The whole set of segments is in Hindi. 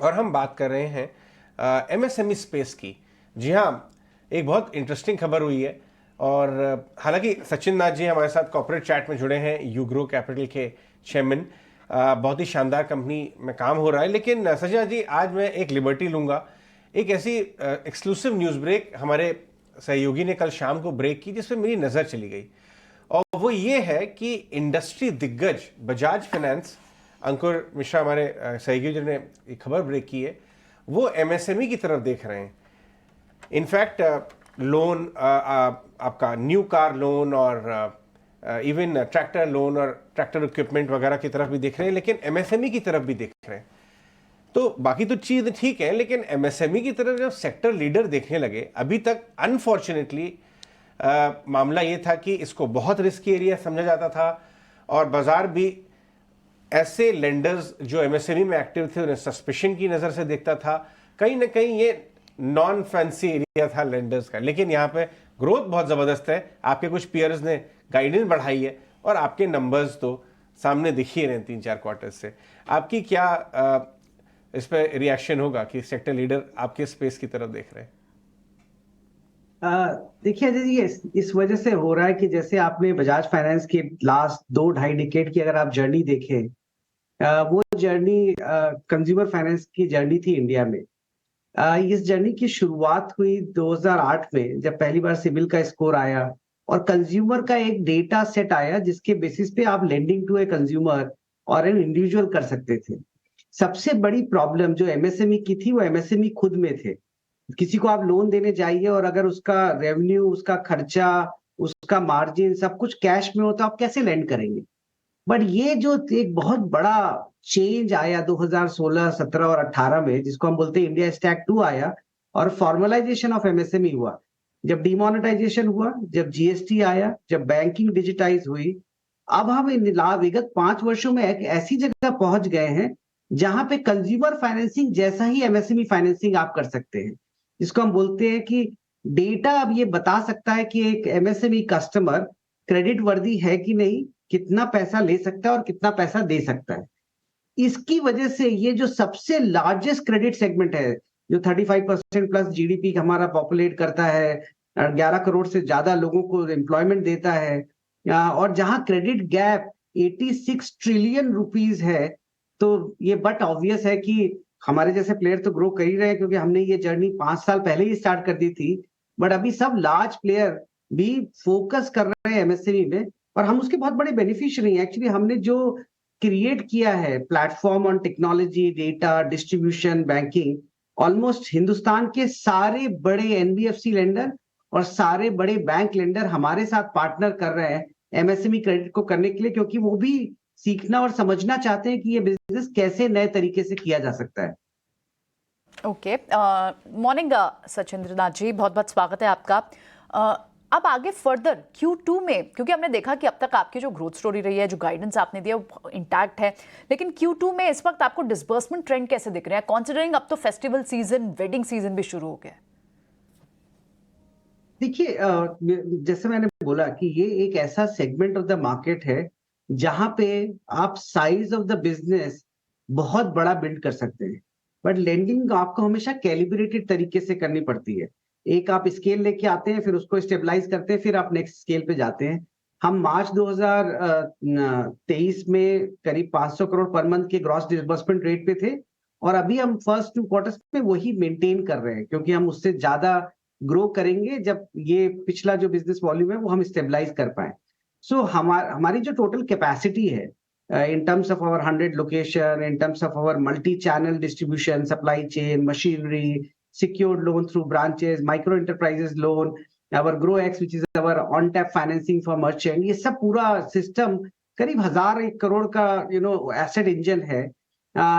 और हम बात कर रहे हैं एमएसएमई स्पेस की। जी हाँ, एक बहुत इंटरेस्टिंग खबर हुई है। और हालांकि सचिन नाथ जी हमारे साथ कॉर्पोरेट चैट में जुड़े हैं, यूग्रो कैपिटल के चेयरमैन। बहुत ही शानदार कंपनी में काम हो रहा है। लेकिन सचिन नाथ जी, आज मैं एक लिबर्टी लूंगा। एक ऐसी एक्सक्लूसिव न्यूज़ ब्रेक हमारे सहयोगी ने कल शाम को ब्रेक की जिसपे मेरी नज़र चली गई, और वो ये है कि इंडस्ट्री दिग्गज बजाज फाइनेंस, अंकुर मिश्रा हमारे सहयोगी जिन्होंने एक खबर ब्रेक की है, वो एमएसएमई की तरफ देख रहे हैं। इनफैक्ट लोन, आपका न्यू कार लोन और इवन ट्रैक्टर लोन और ट्रैक्टर इक्विपमेंट वगैरह की तरफ भी देख रहे हैं, लेकिन एमएसएमई की तरफ भी देख रहे हैं। तो बाकी तो चीज़ ठीक है, लेकिन एमएसएमई की तरफ जब सेक्टर लीडर देखने लगे, अभी तक अनफॉर्चुनेटली मामला ये था कि इसको बहुत रिस्की एरिया समझा जाता था, और बाजार भी ऐसे लेंडर्स जो एमएसएमई में एक्टिव थे उन्हें सस्पिशन की नज़र से देखता था। कहीं ना कहीं ये नॉन फैंसी एरिया था लेंडर्स का। लेकिन यहाँ पे ग्रोथ बहुत ज़बरदस्त है। आपके कुछ पीयर्स ने गाइडेंस बढ़ाई है, और आपके नंबर्स तो सामने दिख ही रहे हैं 3-4 क्वार्टर्स से। आपकी क्या इस पर रिएक्शन होगा कि सेक्टर लीडर आपके स्पेस की तरफ देख रहे हैं? देखिए अजय जी, इस वजह से हो रहा है कि जैसे आपने बजाज फाइनेंस के लास्ट 2-2.5 डिकेड की अगर आप जर्नी देखें, वो जर्नी कंज्यूमर फाइनेंस की जर्नी थी इंडिया में। इस जर्नी की शुरुआत हुई 2008 में, जब पहली बार सिबिल का स्कोर आया और कंज्यूमर का एक डेटा सेट आया जिसके बेसिस पे आप लेंडिंग टू ए कंज्यूमर और एन इंडिविजुअल कर सकते थे। सबसे बड़ी प्रॉब्लम जो एमएसएमई की थी, वो एमएसएमई खुद में थे। किसी को आप लोन देने जाइए और अगर उसका रेवेन्यू, उसका खर्चा, उसका मार्जिन सब कुछ कैश में हो तो आप कैसे लेंड करेंगे? बट ये जो एक बहुत बड़ा चेंज आया 2016, 17 और 18 में, जिसको हम बोलते हैं इंडिया स्टैक 2 आया, और फॉर्मलाइजेशन ऑफ एमएसएमई हुआ। जब डिमोनेटाइजेशन हुआ, जब जीएसटी आया, जब बैंकिंग डिजिटाइज हुई, अब हम इन विगत 5 वर्षों में एक ऐसी जगह पहुंच गए हैं जहां पे कंज्यूमर फाइनेंसिंग जैसा ही एमएसएमई फाइनेंसिंग आप कर सकते हैं। जिसको हम बोलते हैं कि डेटा अब ये बता सकता है कि एक एमएसएमई कस्टमर क्रेडिट वर्दी है कि नहीं, कितना पैसा ले सकता है और कितना पैसा दे सकता है। इसकी वजह से ये जो सबसे लार्जेस्ट क्रेडिट सेगमेंट है, जो 35% प्लस जीडीपी हमारा पॉपुलेट करता है, 11 करोड़ से ज्यादा लोगों को एम्प्लॉयमेंट देता है, और जहां क्रेडिट गैप 86 ट्रिलियन रुपीस है, तो ये बट ऑब्वियस है कि हमारे जैसे प्लेयर तो ग्रो कर ही रहे हैं, क्योंकि हमने ये जर्नी 5 साल पहले ही स्टार्ट कर दी थी। बट अभी सब लार्ज प्लेयर भी फोकस कर रहे हैं एमएसएमई में, और हम उसके बहुत बड़े बेनिफिशियरी हैं। एक्चुअली हमने जो क्रिएट किया है platform on technology, data, distribution, banking, almost Hindustan के सारे बड़े एनबीएफसी लेंडर और सारे बड़े बैंक लेंडर हमारे साथ पार्टनर कर रहे हैं एमएसएमई क्रेडिट को करने के लिए, क्योंकि वो भी सीखना और समझना चाहते हैं कि ये बिजनेस कैसे नए तरीके से किया जा सकता है। ओके, मॉर्निंग सचिंद्र नाथ जी, बहुत बहुत स्वागत है आपका। अब आगे फर्दर Q2 में, क्योंकि हमने देखा कि अब तक आपकी जो ग्रोथ स्टोरी रही है, जो गाइडेंस आपने दिया वो इंटैक्ट है, लेकिन Q2 में इस वक्त आपको डिसबर्समेंट ट्रेंड कैसे दिख रहे हैं, कॉन्सिडरिंग अब तो फेस्टिवल सीजन, वेडिंग सीजन भी शुरू हो गया? देखिए, जैसे मैंने बोला कि ये एक ऐसा सेगमेंट ऑफ द मार्केट है जहां पे आप साइज ऑफ द बिजनेस बहुत बड़ा बिल्ड कर सकते हैं, बट लेंडिंग आपको हमेशा कैलिब्रेटेड तरीके से करनी पड़ती है। एक आप स्केल लेके आते हैं, फिर उसको स्टेबलाइज करते हैं, फिर आप नेक्स्ट स्केल पे जाते हैं। हम मार्च 2023 में करीब 500 करोड़ पर मंथ के ग्रॉस डिसबर्समेंट रेट पे थे, और अभी हम फर्स्ट 2 क्वार्टर्स में वही मेंटेन कर रहे हैं, क्योंकि हम उससे ज्यादा ग्रो करेंगे जब ये पिछला जो बिजनेस वॉल्यूम है वो हम स्टेबलाइज कर पाए। सो हमारी जो टोटल कैपेसिटी है, in terms of our 100 location, in terms of our multi-channel distribution, supply chain, machinery, secured loan through branches, micro enterprises loan, our GrowX, which is our on-tap financing for merchant, ये सब पूरा सिस्टम करीब 1,001 करोड़ का एसेट इंजन है,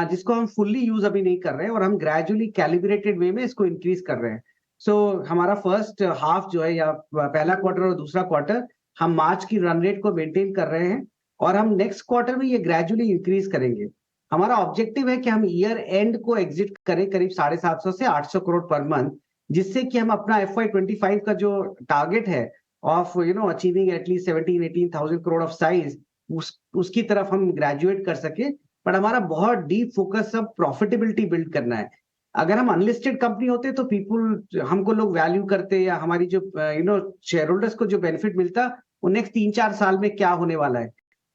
जिसको हम फुल्ली यूज अभी नहीं कर रहे हैं, और हम ग्रेजुअली कैलिब्रेटेड वे में इसको इंक्रीज कर रहे हैं। सो हमारा फर्स्ट हाफ जो है, या पहला क्वार्टर और दूसरा क्वार्टर, हम मार्च की रन रेट को मेंटेन कर रहे हैं, और हम नेक्स्ट क्वार्टर में ये ग्रेजुअली इंक्रीज करेंगे। हमारा ऑब्जेक्टिव है कि हम ईयर एंड को एग्जिट करें करीब 750 से 800 करोड़ पर मंथ, जिससे कि हम अपना FY25 का जो टारगेट है of achieving at least 17-18 thousand crore of size, उसकी तरफ हम ग्रेजुएट कर सके, बट हमारा बहुत डीप फोकस सब प्रॉफिटेबिलिटी बिल्ड करना है। अगर हम अनलिस्टेड कंपनी होते तो पीपुल हमको लोग वैल्यू करते, या हमारी जो शेयर होल्डर्स को जो बेनिफिट मिलता वो नेक्स्ट 3-4 साल में क्या होने वाला है।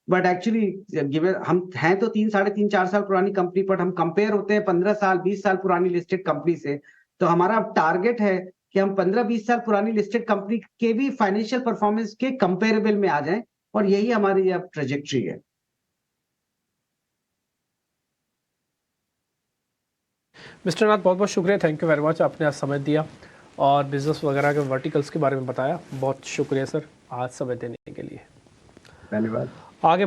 बट एक्चुअली गिवन हम हैं तो 3-3.5-4 साल पुरानी कंपनी, बट हम कंपेयर होते हैं 15 साल 20 साल पुरानी लिस्टेड कंपनी से। तो हमारा टारगेट है कि हम 15-20 साल पुरानी लिस्टेड कंपनी के भी फाइनेंशियल परफॉर्मेंस के कंपेरेबल में आ जाएं, और यही हमारी अब ट्रेजेक्ट्री है। मिस्टर नाथ, बहुत बहुत शुक्रिया, थैंक यू वेरी मच, आपने आज समय दिया और बिजनेस वगैरह के वर्टिकल्स के बारे में बताया। बहुत शुक्रिया सर आज समय देने के लिए। धन्यवाद। आगे